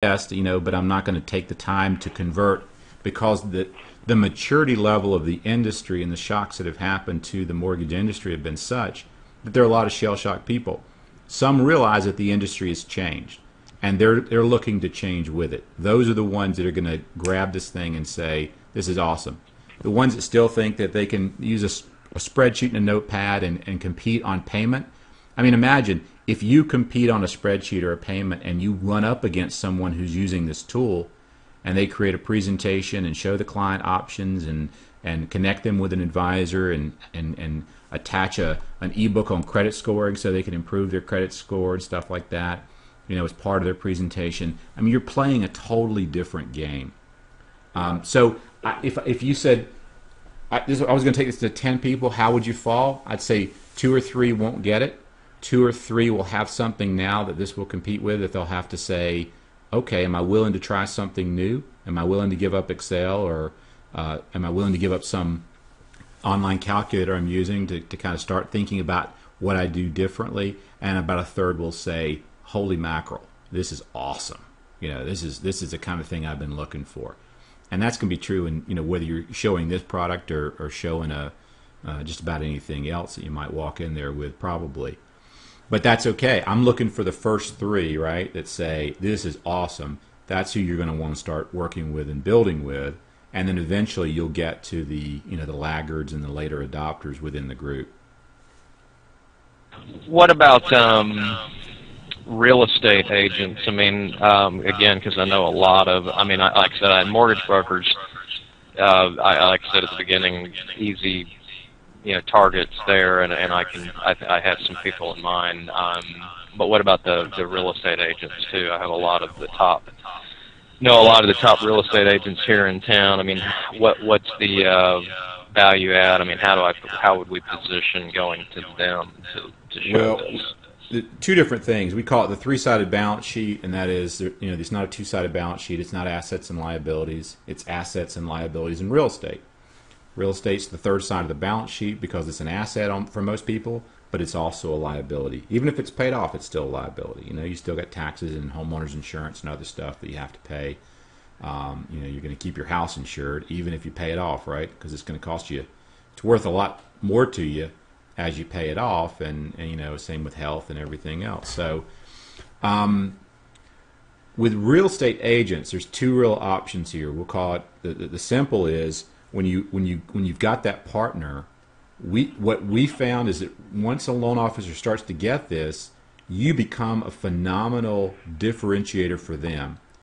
invest, but I'm not going to take the time to convert because the maturity level of the industry and the shocks that have happened to the mortgage industry have been such that there are a lot of shell shock people. Some realize that the industry has changed and they're looking to change with it. Those are the ones that are going to grab this thing and say, this is awesome. The ones that still think that they can use a spreadsheet and a notepad and compete on payment. I mean, imagine if you compete on a spreadsheet or a payment and you run up against someone who's using this tool and they create a presentation and show the client options and connect them with an advisor and attach an ebook on credit scoring so they can improve their credit score and stuff like that, as part of their presentation. I mean, you're playing a totally different game. If you said, I was going to take this to 10 people, how would you fall? I'd say 2 or 3 won't get it. 2 or 3 will have something now that this will compete with that they'll have to say, okay, am I willing to try something new? Am I willing to give up Excel, or am I willing to give up some online calculator I'm using to kind of start thinking about what I do differently? And about a third will say, holy mackerel, this is awesome. This is the kind of thing I've been looking for. And that's going to be true in whether you're showing this product or showing just about anything else that you might walk in there with, probably. But that's okay. I'm looking for the first 3, right, that say, this is awesome. That's who you're going to want to start working with and building with. And then eventually you'll get to the laggards and the later adopters within the group. What about real estate agents? I mean, again, because I know a lot of, like I said, I had mortgage brokers. Like I said at the beginning, easy targets there, and I have some people in mind. But what about the real estate agents too? I have a lot of the top real estate agents here in town. I mean, what's the value add? I mean, how would we position going to them to show this? 2 different things. We call it the 3-sided balance sheet, and that is, it's not a 2-sided balance sheet. It's not assets and liabilities. It's assets and liabilities in real estate. Real estate's the 3rd side of the balance sheet because it's an asset for most people, but it's also a liability. Even if it's paid off, it's still a liability. You still got taxes and homeowners insurance and other stuff that you have to pay. You're going to keep your house insured even if you pay it off, right? Because it's going to cost you. It's worth a lot more to you as you pay it off, and same with health and everything else. So, with real estate agents, there's 2 real options here. We'll call it the simple is when you've got that partner. What we found is that once a loan officer starts to get this, you become a phenomenal differentiator for them.